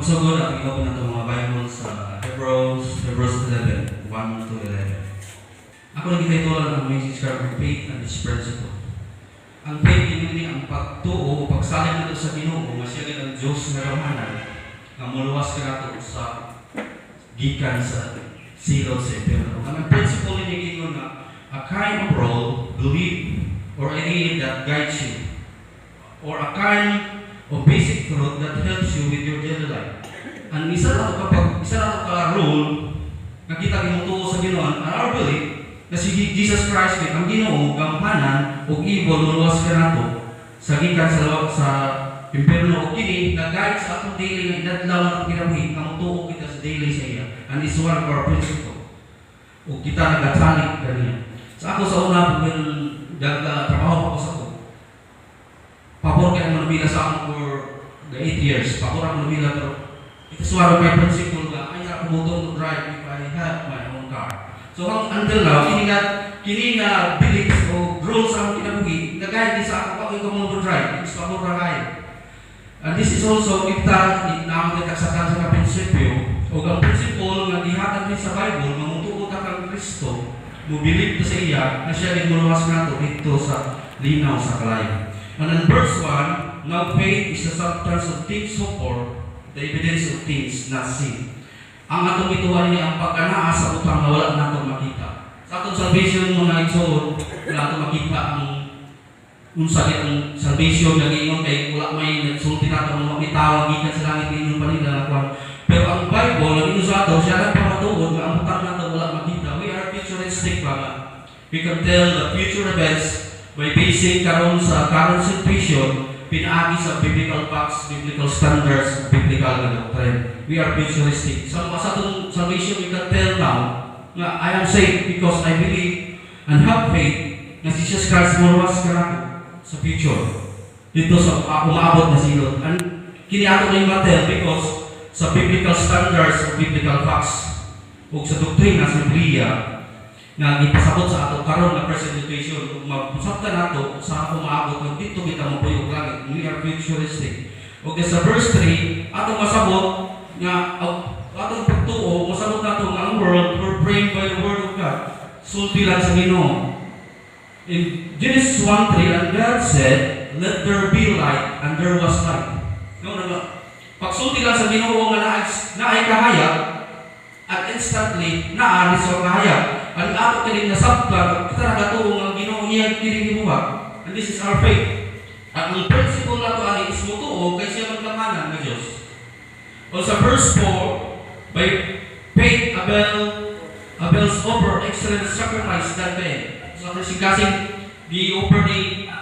magsugod at i-open natin mga Bible sa Hebrews 11, 1 to 11. Ako nagkitaitulan ang message card of faith and its principle. Ang faith ini ang pagtuo o pagsalig nito sa Ginoo nga siya ang Diyos nga ramanan nga muluwas ka nato sa gikan sa silot sa impyerno. Ang principle ni Ginoo na a kind of role, belief, or idea that guides you, or a kind of basic truth that helps you with your daily life. Ang isa na ka rule na kita gimutuo sa Ginoo and our belief na si Jesus Christ ang Ginoo gampanan ug ibol luwas ka nato sa gikan sa impyerno ug kini nag-guide sa atong daily nga inadlaw nga kinabuhi nga mutuo kita sa daily sa iya and is one of our principle ug kita nagasalig kaniya. Sa ako sa una pag trabaho ako sa ako pabor kaya manubila sa akin for the 8 years. Pabor ako manubila pero ito suwaro may principle nga ay ako motor to drive if I have my own car. So until now, kini nga beliefs o rules ang kinabuhi, nagayad din sa ako pag ikaw motor drive, is pabor na kayo. And this is also kita naman nagkasatan sa prinsipyo o ang principle nga dihatag din sa Bible, mamutuo ka kang Kristo, mubilib to sa iya, na siya rin muluwas nato dito sa linaw sa kalayo. And in verse 1, now faith is the substance of things hoped for, the evidence of things not seen. Ang atong ituan niya ang pagkanaa sa utang na wala natin makita. Sa atong salvation mga igsoon, wala natin makita ang unsakit ang salvation na ngayon kay wala may nagsulti natin ang makitawag gikan sa langit ngayon pa nila nakuha. Pero ang Bible, ang inusato, siya lang pamatuod na ang utang natin wala makita. We are futuristic pa nga. We can tell the future events by basing karon sa current situation, pinaagi sa biblical facts, biblical standards, biblical doctrine. We are futuristic. So, sa itong salvation, we can tell now na I am saved because I believe and have faith na si Jesus Christ muluwas ka na sa future. Dito sa umaabot na silot. And kiniato na yung matel because sa biblical standards, biblical facts, o sa doktrina sa Biblia, nga ipasabot sa ato karon nga presentation kung mag-usap ka nato sa ako maabot kung dito kita mapuyog langit. We are futuristic. Okay, sa verse 3 atong masabot nga atong pagtuo masabot nato nga ang world were framed by the word of God. Sulti lang sa Ginoo. In Genesis 1:3, and God said, let there be light, and there was light. No. Pagsulti lang sa Ginoo nga naay kahayag at instantly naalis ang kahayag. Ang ato kining nasabtan, kita nagatuong ang Ginoo niya kining gibuhat. And this is our faith. At ang principle na ito ani is mutuo kay siya magkamanan ng Diyos. O sa verse 4, by faith Abel's offer excellent sacrifice that day. So kasing di-offer ni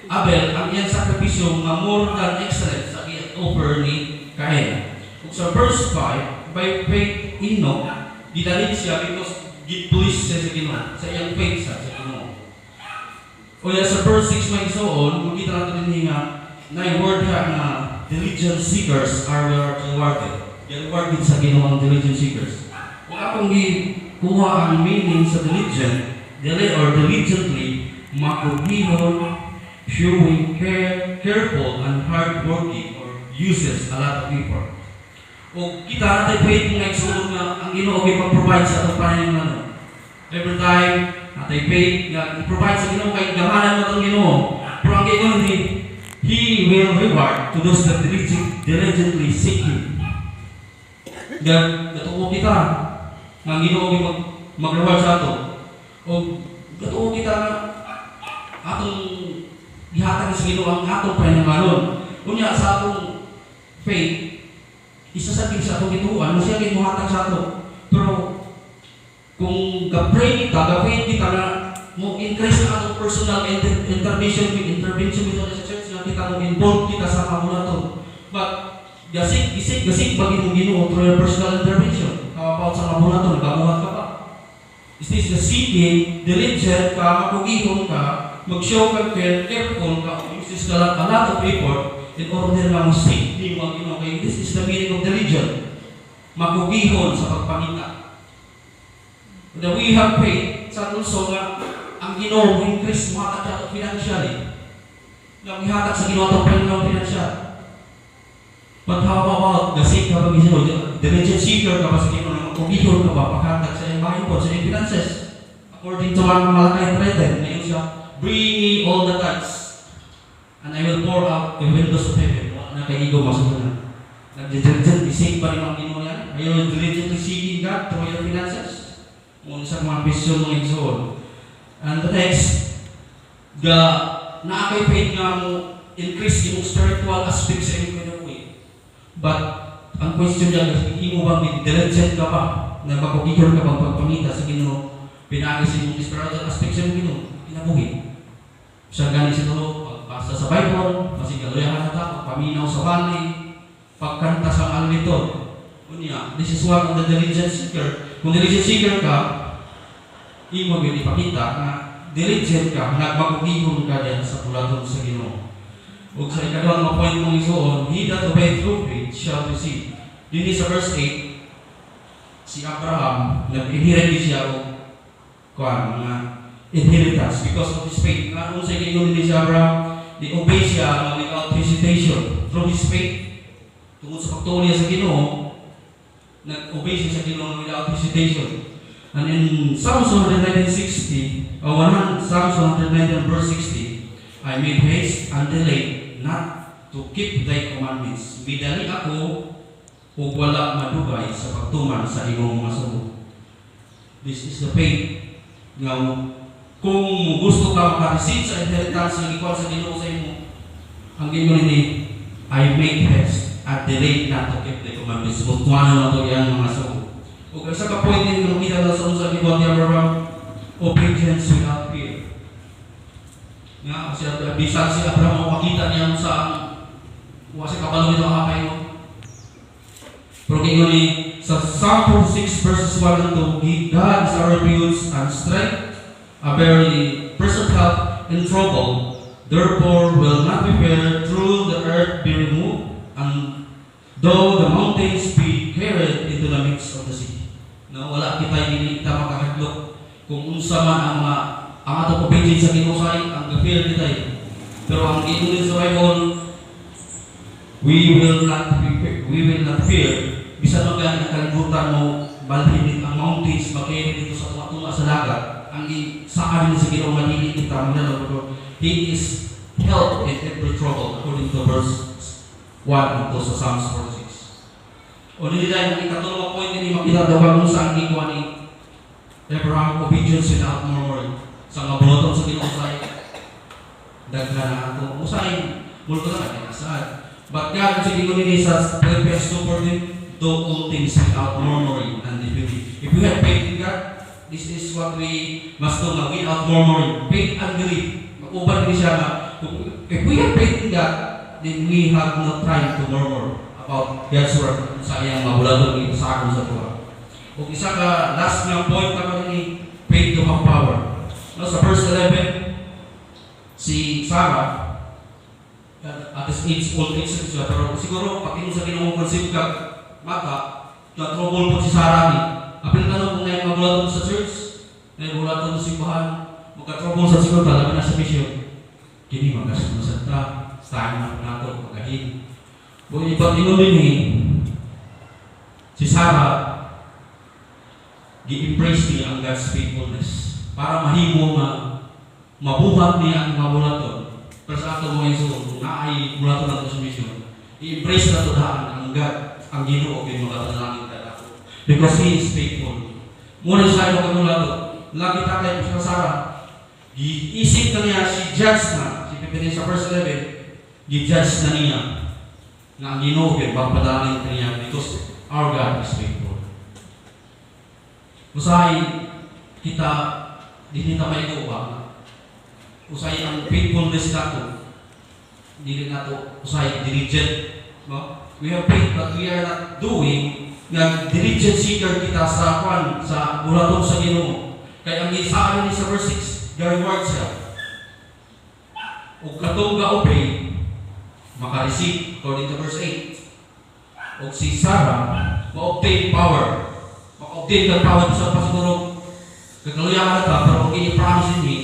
Abel ang iyang sakripisyo nga more than excellent sa offer ni Cain. O sa verse 5, by faith Enoch gidalin siya because gid-please siya sa Ginoo, sa iyang faith sa Ginoo. O yan sa verse 6 may isoon, makita natin din nga na word ha na diligent seekers are rewarded. Rewarded sa Ginoo ang diligent seekers. Kung akong gikuha ang meaning sa diligent, diligently, makubihon, showing careful and hardworking or uses a lot of effort. O kita natin faith nga isulong nga ang Ginoo i-provide sa atong panahon. Every time natin faith nga i-provide sa Ginoo kay gamanan mo ang Ginoo. Pero ang Ginoo He will reward to those that diligently seek Him. Gatuo kita nga ang Ginoo mag-reward sa ato. O gatuo kita nga atong gihatag sa Ginoo ang atong panahon. Kunya sa atong faith isasabihin sa atong gituan, siya kay muhatag sa ato. Pero kung ga-pray kita, ga-faith kita na mo increase na atong personal intervention with sa church na kita mo involve kita sa kamulaton. But gasig bagi mo Ginoo through your personal intervention. Kawapaw sa kamulaton, gamuhat ka pa. Is this the seeking, diligent ka, makugihon ka, mag-show ka, careful ka, uses ka lang a lot of effort in order na mo seek ni mo Ginoo kay this is the meaning of religion. Magugihon sa pagpangita. That we have faith sa also nga ang Ginoo increase mo hatag sa financially. Nga ihatag sa Ginoo ang Panginoon financial. But how about the seek ka pag Ginoo, diligent seeker ka pa sa Ginoo, kung ihon ka ba paghatag sa iyong bahay po, sa iyong finances. According to Malachi 3:10, ngayon siya, bring me all the tithes, and I will pour out the windows of heaven. Wala na kay ego masunan. Nag-diligent, isig pa rin ang Ginoo yan. Are you diligently seeking God through your finances? Kung sa mga vision mo igsoon. And the next, naakay faith nga mo increase yung spiritual aspect sa iyong kinabuhi. But, ang question niya, hindi mo bang diligent ka pa? Na magpapigil ka bang pagpamita sa Ginoo? Pinagis yung spiritual aspect sa iyong Ginoo? Kinabuhi. Siya galing sa tulo, pagbasa sa Bible, masigaluyahan na ta, paminaw sa bali, pagkanta sa allitor. Unya, this is one of the diligent seeker. Kung diligent seeker ka, imo gyud ipakita na diligent ka, nagmagugihon ka diyan sa pulaton sa Ginoo. Ug sa ikaduhang mga point mong isuon, he that obeyeth through faith shall receive. Dini sa verse 8, si Abraham, nag-inherit siya o mga inheritance because of his faith. Ano sa Ginoo ni si Abraham, di-obey siya without hesitation through his faith. Tungkol sa pagtuloy sa Ginoo, nag-obey siya sa Ginoo without hesitation. And in Psalms 119:60, Psalms 119 verse 60, I made haste and delay not to keep thy commandments. Bidali ako o wala madugay sa pagtuman sa imong mga sugo. This is the faith. Nga kung gusto ka makareceive sa inheritance ng ikuan sa Ginoo sa imo, ang Ginoo ni I make haste and delay not to keep thy commandments. Mutuanan na to yan mga sugo. O kaya sa ka-point din ng kita na sa unsa ni Abraham, obedience without fear. Nga, kasi bisan si Abraham makita niya sa wasa kabalo nito ang kapay mo. Pero kaya ni sa Psalm 46 verses 1 and 2, God is our refuge and strength, a very present help in trouble. Therefore will not be feared, through the earth be removed, and though the mountains be carried into the midst of the sea. No, wala kita hindi kita makahadlok kung unsa man ang ato obedience sa Ginoo ang fear kita. Pero ang Ginoo sa Bible, we will not fear. Bisan man gani kalibutan mo balhin ang mountains makaya dito sa tunga sa dagat. Ang saan sa Ginoo manili kita manalo. He is help in every trouble according to verse 1 and 2 sa Psalms 46. O nila yung ikatulong point ni makita daw kung saan gikuha ni Abraham obedience without murmuring. Sa mabuloton sa Ginoo say daghan na ato usay multo na kay asad. But God sa Ginoo ni sa Philippians 2:14, do all things without murmuring and dispute. If we have faith in God, this is what we must do, without murmuring. Faith and belief. Mag-uban ni siya na if we have faith in God, then we have no time to murmur about God's word sa iyang mabulaton ito sa akong sa tuwa. Kung isa ka last ng point ka ni faith to have power. No, sa verse 11, si Sarah, at his age, old age siya, pero siguro pag sa Ginoo conceive ka mata, na-trouble po si Sarah ni. Apil tanong kung ngayon mabulaton sa church, ngayon mabulaton sa simbahan, magka-trouble sa siguro talaga na sa mission. Kini magkasunod ta, saan na nato, magahin. Kung iba't ingon din si Sarah, gi-embrace niya ang God's faithfulness para mahimo mabuhat niya ang mabulaton. Pero sa ato mga iso, kung naay bulaton nato sa mission, i-embrace na ito daan ang God, ang Ginoo, kay magatalangin ka nato. Because He is faithful. Muna sa iyo kagulato, lagi takay sa Sarah, giisip na niya, si judge na, si Pipinin sa verse 11, gi-judge na niya, na ang Ginoo, kay pagpadalangin ka niya, because our God is faithful. Usahay kita, di kita may kuha. Usahay ang faithfulness nato. Hindi nato usahay diligent. No? We have faith but we are not doing nga diligent seeker kita sa bulaton sa Ginoo. Kaya ang isaano ni sa verse 6, the reward siya. Ug katong ga-obey, maka-receive according to verse 8. Ug si Sarah, ma-obtain power. Maka-obtain ka power sa pasiguro. Kagaluyan ka pero kung i-promise ni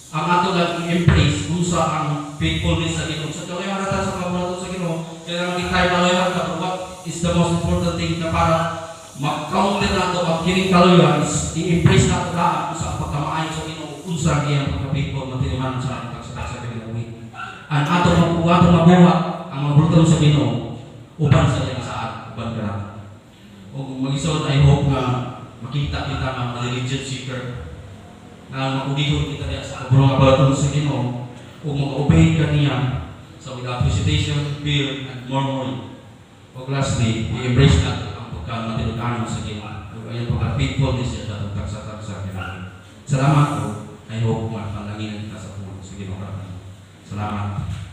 ang ato lang i-embrace kung sa ang faithfulness sa Ginoo. Sa kagaluyan ka sa kabulaton sa Ginoo, kaya naman tayo kaloyan ka, but what is the most important thing na para mag-counter na ito ang kining kaloyan is i-embrace na ito lahat sa pagkamaayon sa Ginoo unsa ang pagkapitpon matiliman sa taksa-taksa kinabuhi. Ang atong mabuhat ang mga brutal sa Ginoo uban sa iyang saad, uban ka lang. O mag-isod, I hope na makita kita ng religion seeker na makudihon kita niya sa kaburong abalaton sa Ginoo o mag-obey ka niya sa without hesitation, fear, and murmuring. O lastly, i-embrace natin ang pagkamatiluganan sa Ginoo o ayang pagka-faithfulness niya sa taksa-taksa kinabuhi. Salamat po. I hope mapanalangin kita sa Ginoo. Salamat.